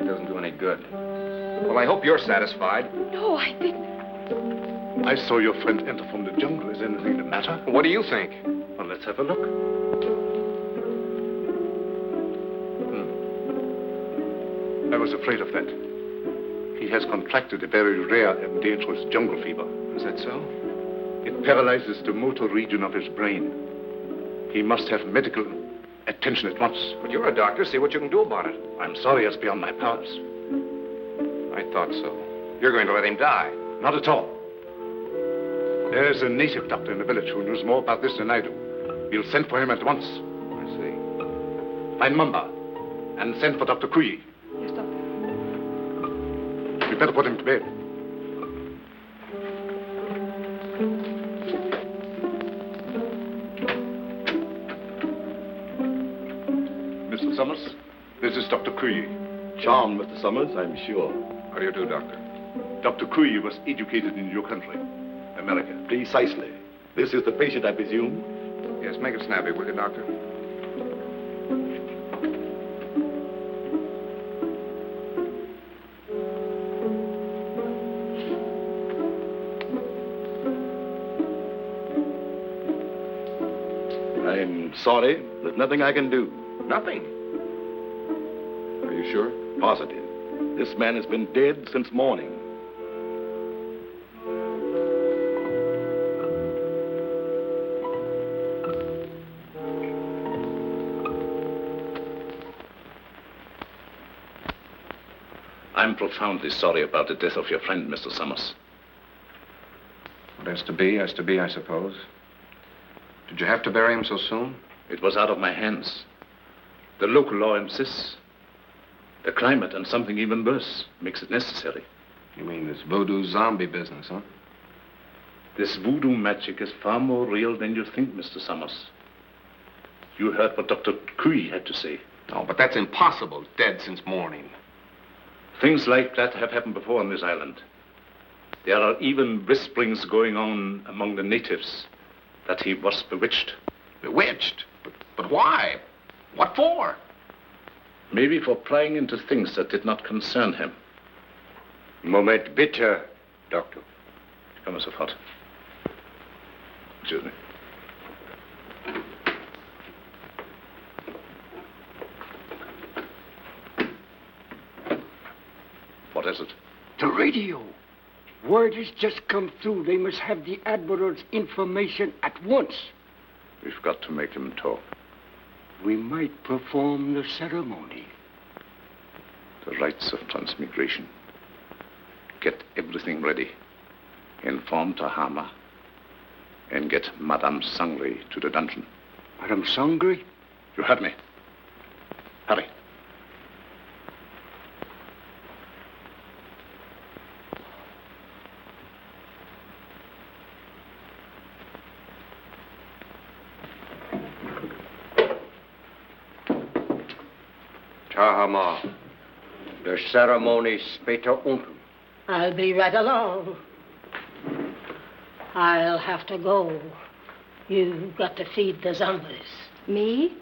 It doesn't do any good. Well, I hope you're satisfied. No, I didn't. I saw your friend enter from the jungle. Is anything the matter? What do you think? Well, let's have a look. I was afraid of that. He has contracted a very rare and dangerous jungle fever. Is that so? It paralyzes the motor region of his brain. He must have medical attention at once. But you're a doctor. See what you can do about it. I'm sorry, it's beyond my powers. I thought so. You're going to let him die. Not at all. There's a native doctor in the village who knows more about this than I do. We'll send for him at once. I see. Find Mamba and send for Dr. Kui. Yes, doctor. We better put him to bed. Mr. Summers, this is Dr. Kui. Charmed, Mr. Summers, I'm sure. How do you do, Doctor? Dr. Kui was educated in your country, America. Precisely. This is the patient, I presume? Yes, make it snappy, will you, Doctor? I'm sorry. There's nothing I can do. Nothing. Are you sure? Positive. This man has been dead since morning. I'm profoundly sorry about the death of your friend, Mr. Summers. What has to be, has to be, I suppose. Did you have to bury him so soon? It was out of my hands. The local law insists. The climate and something even worse makes it necessary. You mean this voodoo zombie business, huh? This voodoo magic is far more real than you think, Mr. Summers. You heard what Dr. Cui had to say. Oh, but that's impossible. Dead since morning. Things like that have happened before on this island. There are even whisperings going on among the natives that he was bewitched. Bewitched? But why? What for? Maybe for prying into things that did not concern him. Moment bitte, Doctor. Come sofort. Excuse me. What is it? The radio. Word has just come through. They must have the Admiral's information at once. We've got to make him talk. We might perform the ceremony. The rites of transmigration. Get everything ready. Inform Tahama. And get Madame Sangre to the dungeon. Madame Sangre? You heard me. Hurry. Tahama, the ceremony später unten. I'll be right along. I'll have to go. You've got to feed the zombies. Me?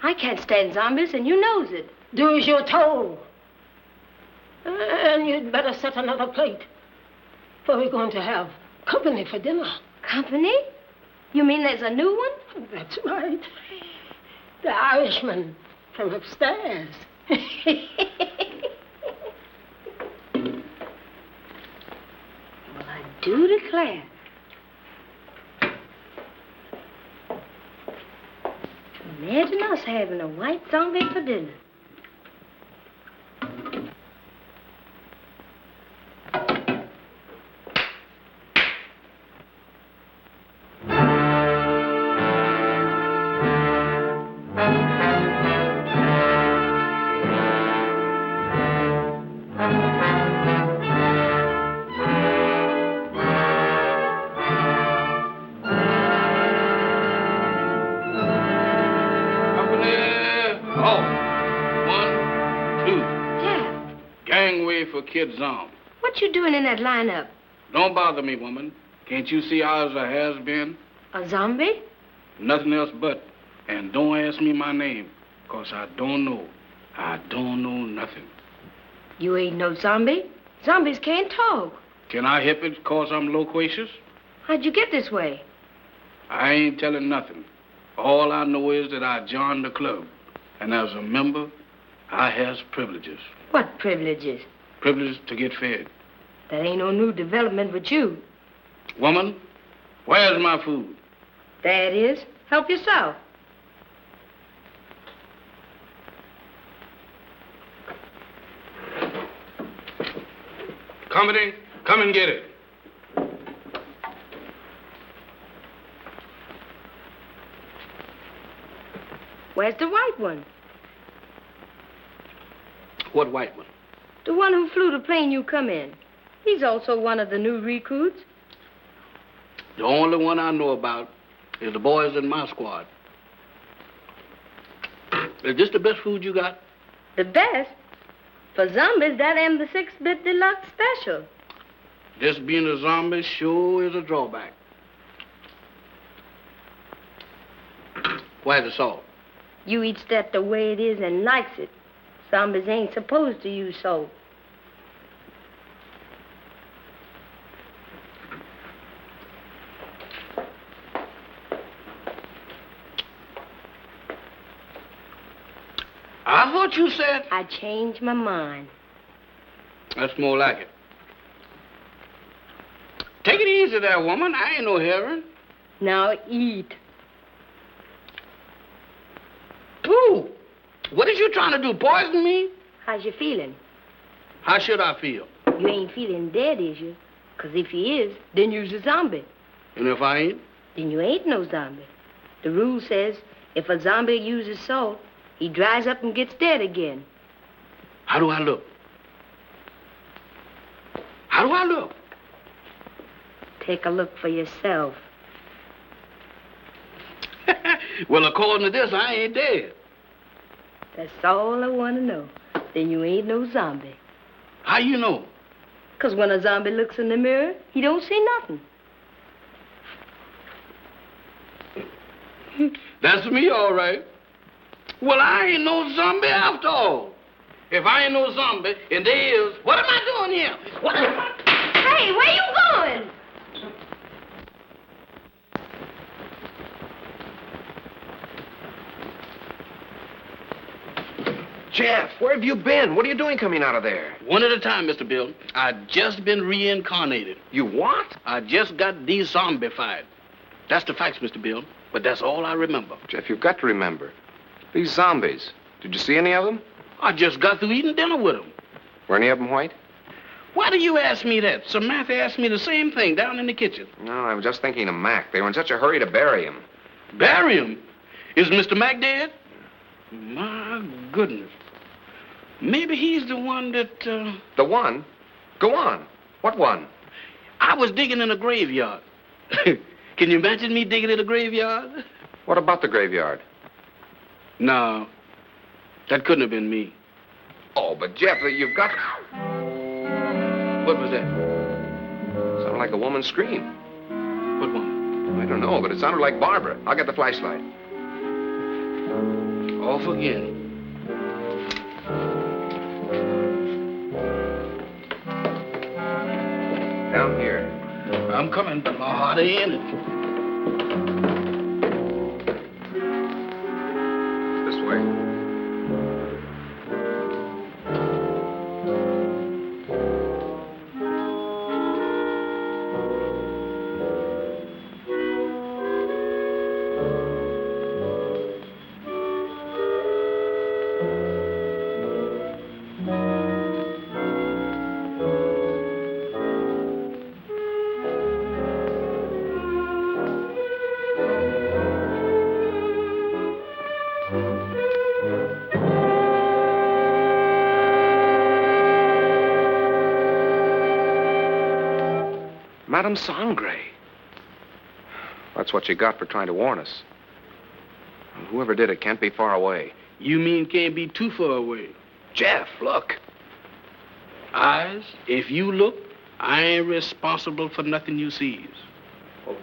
I can't stand zombies, and you knows it. Do as you're told. And you'd better set another plate. For we're going to have company for dinner. Company? You mean there's a new one? That's right. The Irishman from upstairs. Well, I do declare. Imagine us having a white zombie for dinner. Kid Zom. What you doing in that lineup? Don't bother me, woman. Can't you see I was a has-been? A zombie? Nothing else but. And don't ask me my name, 'cause I don't know. I don't know nothing. You ain't no zombie. Zombies can't talk. Can I help it 'cause I'm loquacious? How'd you get this way? I ain't telling nothing. All I know is that I joined the club. And as a member, I has privileges. What privileges? Privilege to get fed. That ain't no new development with you. Woman, where's my food? There it is. Help yourself. Company, come and get it. Where's the white one? What white one? The one who flew the plane you come in. He's also one of the new recruits. The only one I know about is the boys in my squad. Is this the best food you got? The best? For zombies, that am the 6-bit deluxe special. This being a zombie sure is a drawback. Where's the salt? You eats that the way it is and likes it. Zombies ain't supposed to use salt. what you said? I changed my mind. That's more like it. Take it easy there, woman. I ain't no heron. Now eat. Ooh, what is you trying to do, poison me? How's you feeling? How should I feel? You ain't feeling dead, is you? 'Cause if you is, then you's a zombie. And if I ain't? Then you ain't no zombie. The rule says if a zombie uses salt, he dries up and gets dead again. How do I look? How do I look? Take a look for yourself. Well, according to this, I ain't dead. That's all I want to know. Then you ain't no zombie. How you know? 'Cause when a zombie looks in the mirror, he don't see nothing. That's me, all right. Well, I ain't no zombie after all. If I ain't no zombie, and there is, what am I doing here? What am I... Hey, where you going? Jeff, where have you been? What are you doing coming out of there? One at a time, Mr. Bill. I just been reincarnated. You what? I just got de-zombified. That's the facts, Mr. Bill. But that's all I remember. Jeff, you've got to remember. These zombies. Did you see any of them? I just got through eating dinner with them. Were any of them white? Why do you ask me that? Samantha asked me the same thing down in the kitchen. No, I was just thinking of Mac. They were in such a hurry to bury him. Bury him? Is Mr. Mac dead? My goodness. Maybe he's the one that, The one? Go on. What one? I was digging in a graveyard. Can you imagine me digging in a graveyard? What about the graveyard? No. That couldn't have been me. Oh, but Jeff, you've got... What was that? Sounded like a woman's scream. What one? I don't know, but it sounded like Barbara. I'll get the flashlight. Off again. Down here. I'm coming, but my heart ain't in it. This way. Madame Sangre. That's what you got for trying to warn us. Whoever did it can't be far away. You mean can't be too far away? Jeff, look. Eyes, if you look, I ain't responsible for nothing you sees. Oh.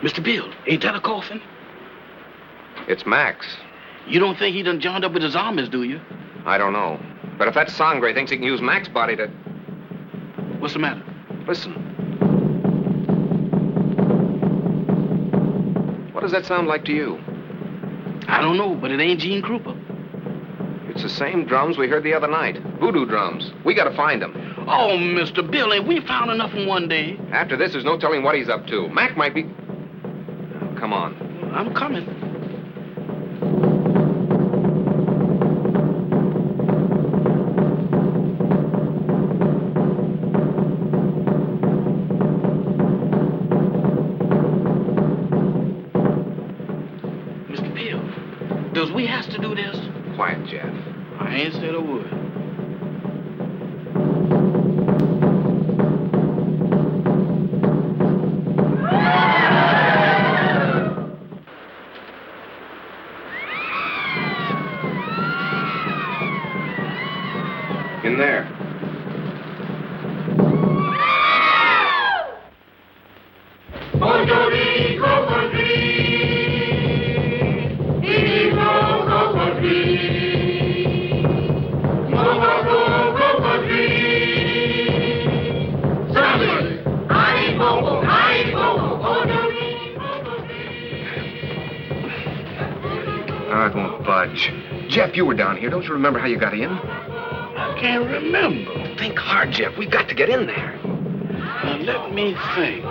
Mr. Bill, ain't that a coffin? It's Max. You don't think he done joined up with the zombies, do you? I don't know. But if that Sangre thinks he can use Max's body to... What's the matter? Listen. What does that sound like to you? I don't know, but it ain't Gene Krupa. It's the same drums we heard the other night. Voodoo drums. We gotta find them. Oh, Mr. Bill, ain't we found enough in one day? After this, there's no telling what he's up to. Mac might be... Come on. I'm coming. Does we has to do this? Quiet, Jeff. I ain't said a word. In there. It won't fudge. Jeff, you were down here. Don't you remember how you got in? I can't remember. Think hard, Jeff. We've got to get in there. Now, let me think.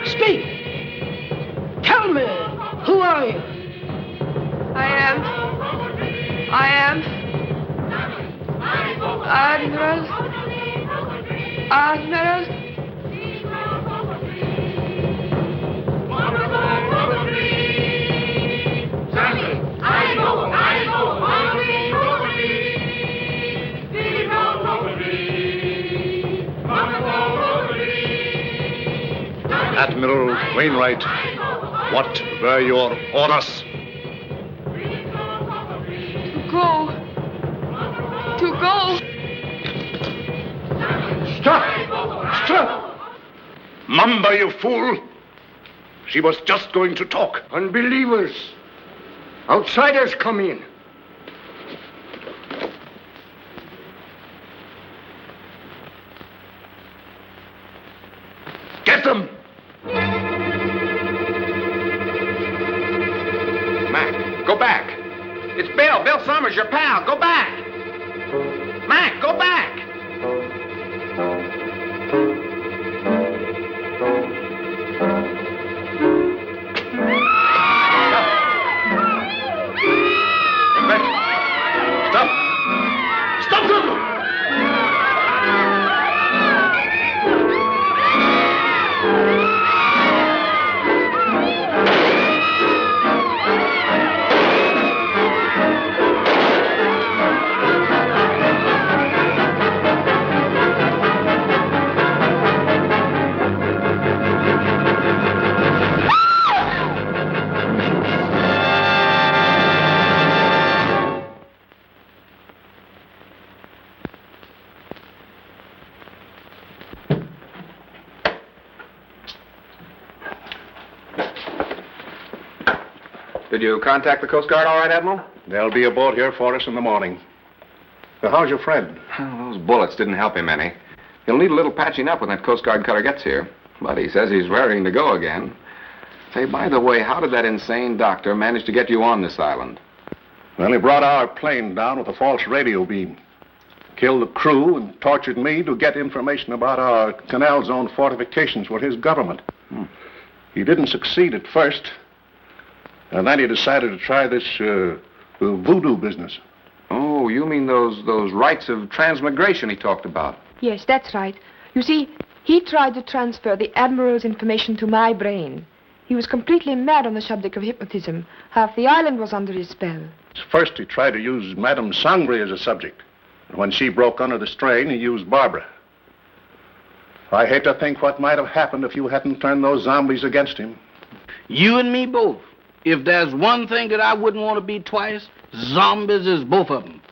Speak! Tell me, who are you? I am Admiral. Admiral Wainwright, what were your orders? To go. Stop! Mamba, you fool! She was just going to talk. Unbelievers. Outsiders come in. Get them! Mac, go back. It's Bill. Bill Summers, your pal. Go back. Mac, go back. Stop them! Did you contact the Coast Guard all right, Admiral? They'll be aboard here for us in the morning. Now, how's your friend? Well, those bullets didn't help him any. He'll need a little patching up when that Coast Guard cutter gets here. But he says he's raring to go again. Say, by the way, how did that insane doctor manage to get you on this island? Well, he brought our plane down with a false radio beam. Killed the crew and tortured me to get information about our canal zone fortifications with his government. He didn't succeed at first. And then he decided to try this voodoo business. Oh, you mean those rites of transmigration he talked about? Yes, that's right. You see, he tried to transfer the Admiral's information to my brain. He was completely mad on the subject of hypnotism. Half the island was under his spell. First, he tried to use Madame Sangre as a subject. And when she broke under the strain, he used Barbara. I hate to think what might have happened if you hadn't turned those zombies against him. You and me both. If there's one thing that I wouldn't want to be twice, zombies is both of them.